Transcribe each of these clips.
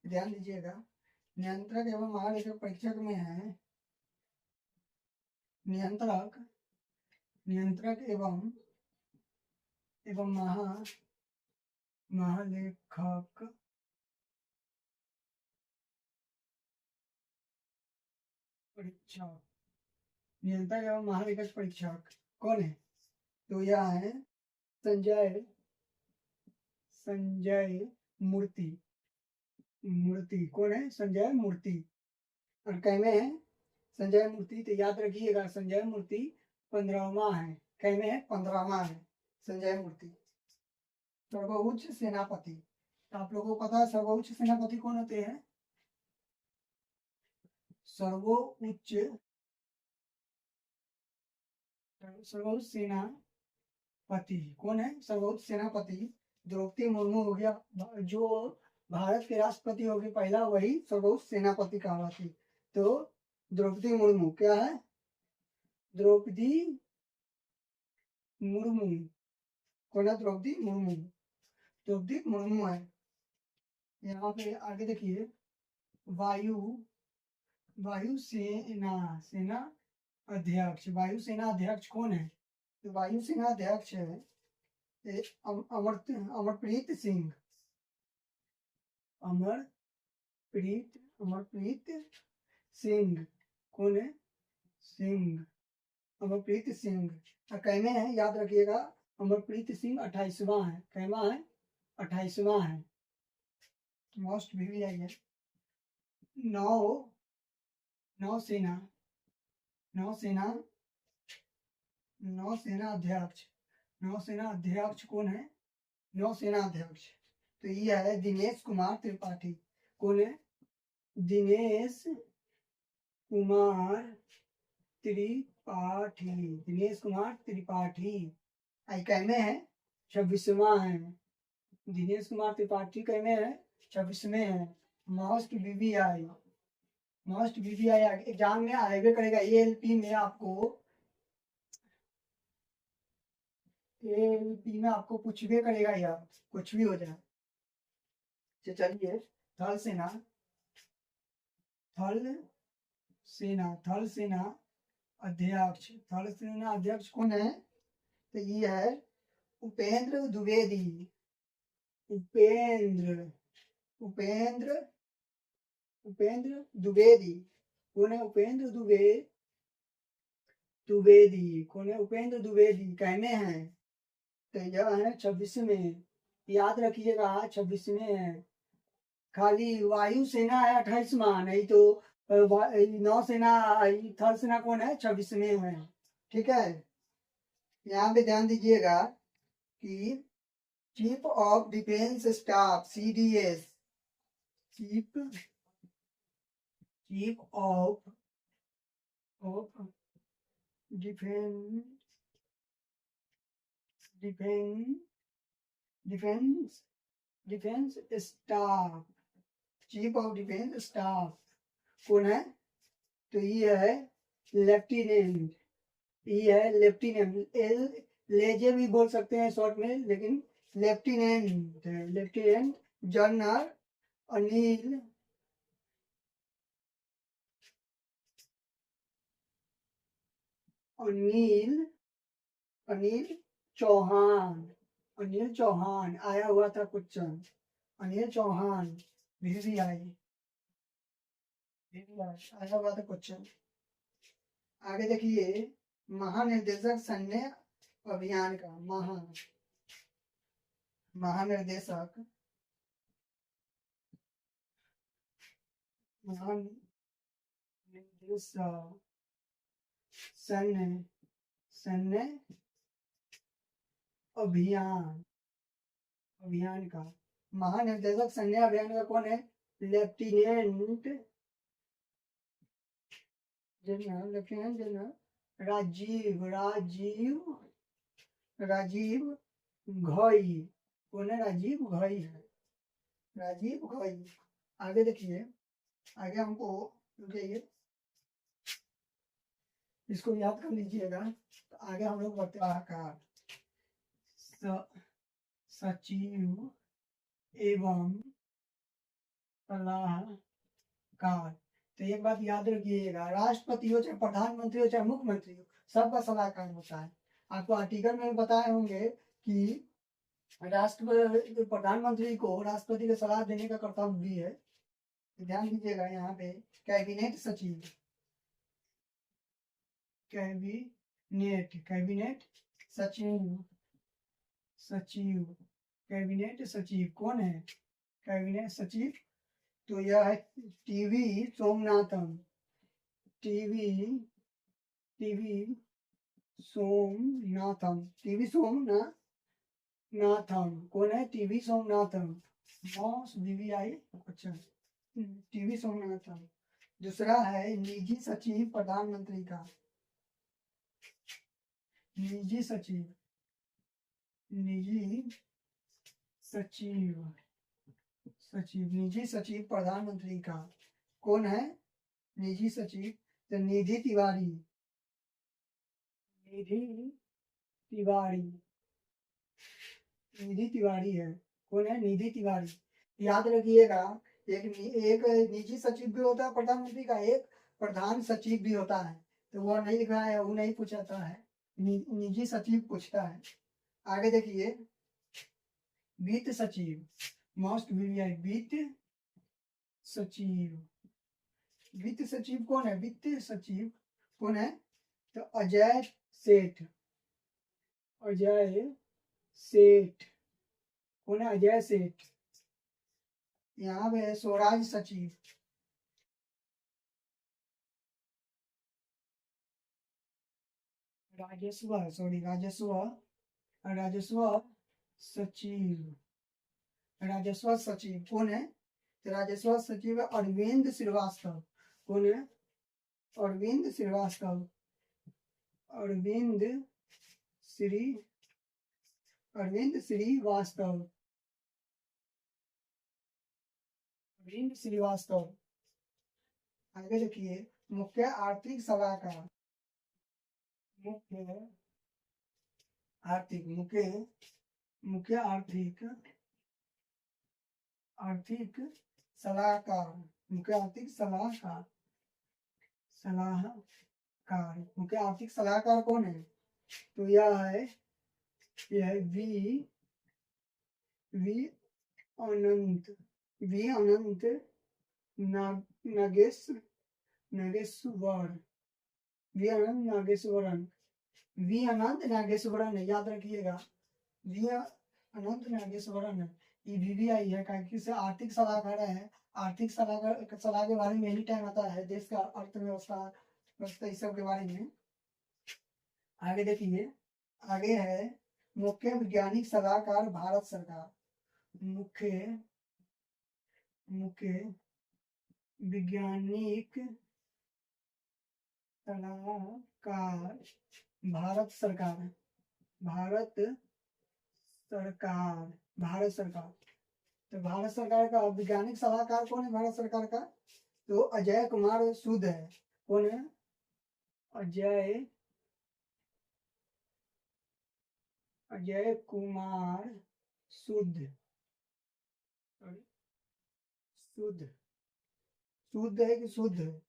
ध्यान दीजिएगा। नियंत्रक एवं महालेखक परीक्षक में है नियंत्रक नियंत्रक एवं महालेखक परीक्षक। नियंत्रक एवं महालेखक परीक्षक कौन है? तो यह है संजय मूर्ति। कौन है? संजय मूर्ति। और कैमे है संजय मूर्ति, तो याद रखिएगा संजय मूर्ति 15वां है। कैमे है? 15वां है संजय मूर्ति। सर्वोच्च सेनापति, तो आप लोगों को पता है सर्वोच्च सेनापति कौन होते हैं? सर्वोच्च सेनापति कौन है? सर्वोच्च सेनापति द्रौपदी मुर्मू हो गया, जो भारत के राष्ट्रपति हो गए पहला, वही सर्वोच्च सेनापति कहलाती। तो द्रौपदी मुर्मू क्या है? द्रौपदी मुर्मू कौन है? द्रौपदी मुर्मू है। यहाँ पे आगे देखिए, सेना अध्यक्ष। वायुसेना अध्यक्ष कौन है? तो वायुसेना अध्यक्ष है अमरप्रीत सिंह। अमरप्रीत सिंह कौन है? अमरप्रीत सिंह। कैमे है? याद रखिएगा अमरप्रीत सिंह 28वां है। कैमा है? 28वां है। मोस्ट भी आई है। नौसेना अध्यक्ष कौन है? नौसेना अध्यक्ष तो ये है दिनेश कुमार त्रिपाठी। कौन है? दिनेश कुमार त्रिपाठी। आई कैमे है? 26वां है। दिनेश कुमार त्रिपाठी कैमे है? 26वें है। मोस्ट बीबीआई एग्जाम में आएगा करेगा। एएलपी में आपको पूछबे करेगा यार, कुछ भी हो जाए। चलिए, थल सेना अध्यक्ष कौन है? तो ये है उपेंद्र द्विवेदी। उपेंद्र द्विवेदी कौन है? उपेंद्र द्विवेदी कहने हैं तो यह है 26वें। याद रखिएगा 26वें है। खाली वायुसेना है 28वां, नहीं तो नौसेना थल सेना कौन है? 26वें है। ठीक है, यहाँ पे ध्यान दीजिएगा कि chief of defence staff CDS, chief of defence staff, chief of defence staff कौन है? तो ये है लेफ्टिनेंट। लेजे भी बोल सकते हैं शॉर्ट में, लेकिन लेफ्टिनेंट जनरल अनिल चौहान आया हुआ था क्वेश्चन। अनिल चौहान भी आया हुआ था क्वेश्चन। आगे देखिए, महानिर्देशक सैन्य अभियान का महानिर्देशक सैन्य अभियान का महानिर्देशक सैन्य अभियान का कौन है? Lieutenant general Rajiv Ghai. कौन है? राजीव घई है। आगे देखिए, आगे हमको रुकिए, इसको याद कर लीजिएगा। तो आगे हम लोग बढ़ते हैं। सचिव एवं सलाहकार। तो एक बात याद रखिएगा, राष्ट्रपति हो चाहे प्रधानमंत्री हो चाहे मुख्यमंत्री हो, सबका सलाहकार होता है। आपको आर्टिकल में बताए होंगे कि राष्ट्रपति प्रधानमंत्री को राष्ट्रपति को सलाह देने का कर्तव्य भी है। ध्यान दीजिएगा यहाँ पे, कैबिनेट सचिव, कैबिनेट सचिव, कैबिनेट सचिव कौन है? कैबिनेट सचिव तो यह है टीवी सोमनाथन। टीवी सोमनाथन कौन है? टीवी सोमनाथन, मॉस बीवीआई। अच्छा, टीवी सोमनाथन। दूसरा है निजी सचिव प्रधानमंत्री का, निजी सचिव निजी सचिव प्रधानमंत्री का कौन है? निजी सचिव तो निधि तिवारी, निधि तिवारी है। कौन है? निधि तिवारी। याद रखिएगा, एक निजी सचिव भी होता है प्रधानमंत्री का, एक प्रधान सचिव भी होता है। तो वो नहीं लिखा है, वो नहीं पूछाता है, निजी सचिव पूछता है। आगे देखिए, वित्त सचिव, मोस्ट वीवीआई, वित्त सचिव। वित्त सचिव कौन है? वित्त सचिव कौन है? तो अजय सेठ, अजय सेठ कौन है? अजय सेठ। यहाँ पे स्वराज सचिव, राजस्व सचिव, राजस्व सचिव कौन है? तो राजस्व सचिव अरविंद श्रीवास्तव। कौन है? अरविंद श्रीवास्तव, अरविंद श्रीवास्तव, अरविंद श्रीवास्तव। आगे देखिए, मुख्य आर्थिक सलाहकार, मुख्य आर्थिक सलाहकार, मुख्य आर्थिक सलाहकार, मुख्य आर्थिक सलाहकार कौन है? तो यह है वी अनंत नागेश्वरन है, याद रखिएगा, वी अनंत नागेश्वरन है। ये वीवीआई है, से आर्थिक सलाहकार है। आर्थिक सलाह के बारे में एनी टाइम आता है, देश का अर्थव्यवस्था इस सब के बारे में। आगे देखिए, आगे है मुख्य वैज्ञानिक सलाहकार भारत सरकार, मुख्य वैज्ञानिक सलाहकार भारत सरकार, तो भारत सरकार का वैज्ञानिक सलाहकार कौन है? भारत सरकार का तो अजय कुमार सूद है। कौन है? अजय कुमार सूद, शुद्ध है कि शुद्ध है?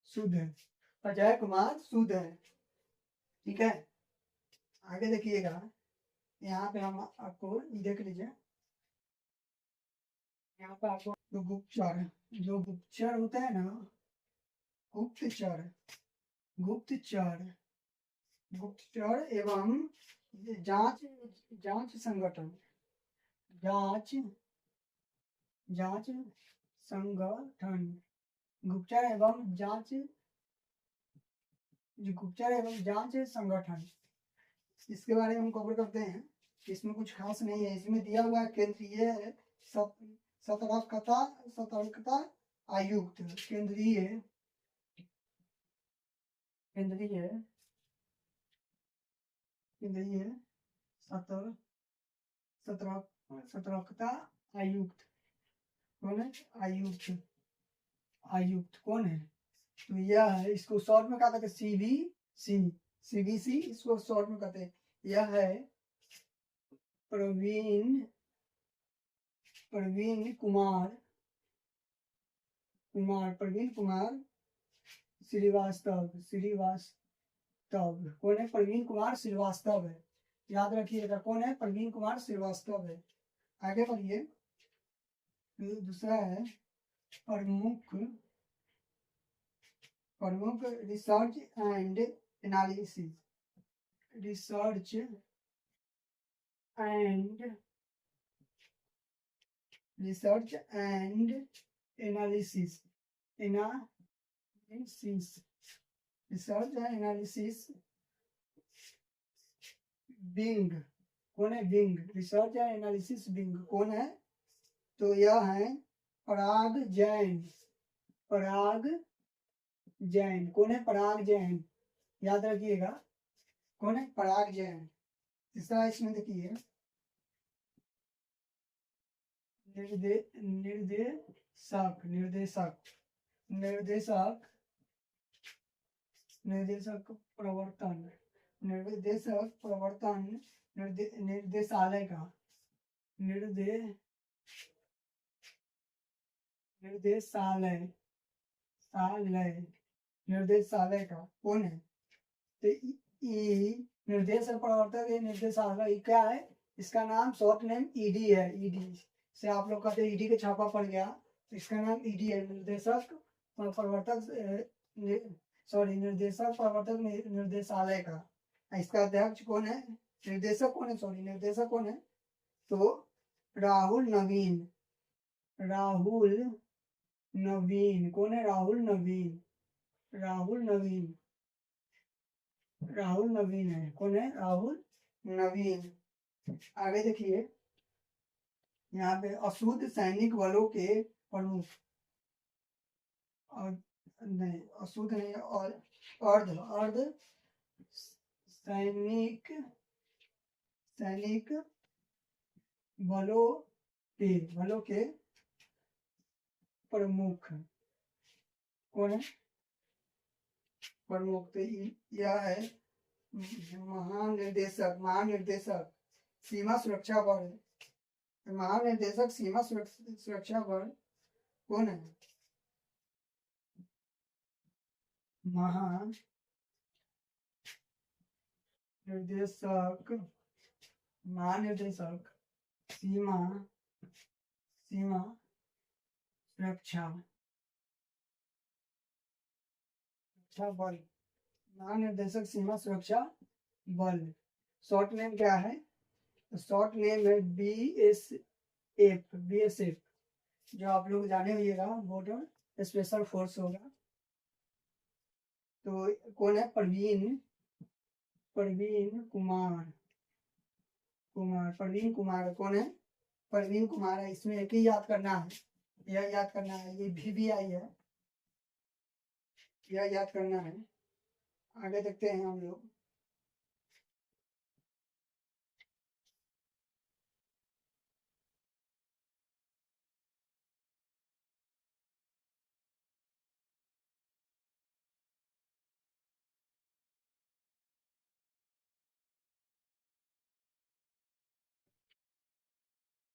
शुद्ध है, अजय कुमार शुद्ध है। ठीक है, आगे देखिएगा, यहाँ पे हम आपको देख लीजिए, यहाँ पे आपको जो गुप्तचर होता है ना, गुप्तचर एवं जांच संगठन, गुप्तचर एवं जांच संगठन, इसके बारे में हम कवर करते हैं। इसमें कुछ खास नहीं है, इसमें दिया हुआ केंद्रीय सतर्कता आयुक्त, केंद्रीय सतर्कता आयुक्त कौन है? आयुक्त कौन है? तो यह है, इसको शॉर्ट में क्या कहते हैं? सीबीसी इसको शॉर्ट में कहते हैं। यह है प्रवीण कुमार प्रवीण कुमार श्रीवास्तव कौन है? प्रवीण कुमार श्रीवास्तव है, याद रखिएगा कौन है? प्रवीण कुमार श्रीवास्तव है। आगे बढ़िए, दूसरा है प्रमुख research and analysis analysis wing कौन है? Wing research and analysis wing कौन है? तो यह है पराग जैन कौन है? पराग जैन, याद रखिएगा कौन है? पराग जैन। तीसरा इसमें देखिए निर्देशक प्रवर्तन निर्देशालय का निर्देशालय का कौन है? तो निर्देशक प्रवर्तक निर्देशालय क्या है? इसका नाम शॉर्ट नेम ईडी है। ईडी से आप लोग कहते हैं ईडी के छापा पड़ गया, तो इसका नाम ईडी है, निर्देशक प्रवर्तक निर्देशालय का। इसका अध्यक्ष कौन है? निर्देशक कौन है? निर्देशक कौन है? तो राहुल नवीन कौन है? राहुल नवीन है। कौन है? राहुल नवीन। आगे देखिए यहाँ पे अशुद्ध सैनिक बलों के प्रमुख और नहीं अशुद्ध नहीं और अर्ध सैनिक बलों के प्रमुख कौन है? प्रमुख तो यह है महानिर्देशक सीमा सुरक्षा बल। महानिर्देशक सीमा सुरक्षा बल कौन है? महानिर्देशक सीमा सुरक्षा बल। महानिर्देशक सीमा सुरक्षा बल शॉर्ट नेम क्या है? शॉर्ट नेम है BSF जो आप लोग जाने होइएगा, बॉर्डर स्पेशल फोर्स होगा। तो कौन है? प्रवीण कुमार कौन है? प्रवीण कुमार है। इसमें एक ही याद करना है, यह याद करना है, ये VVI है, यह याद करना है। आगे देखते हैं हम लोग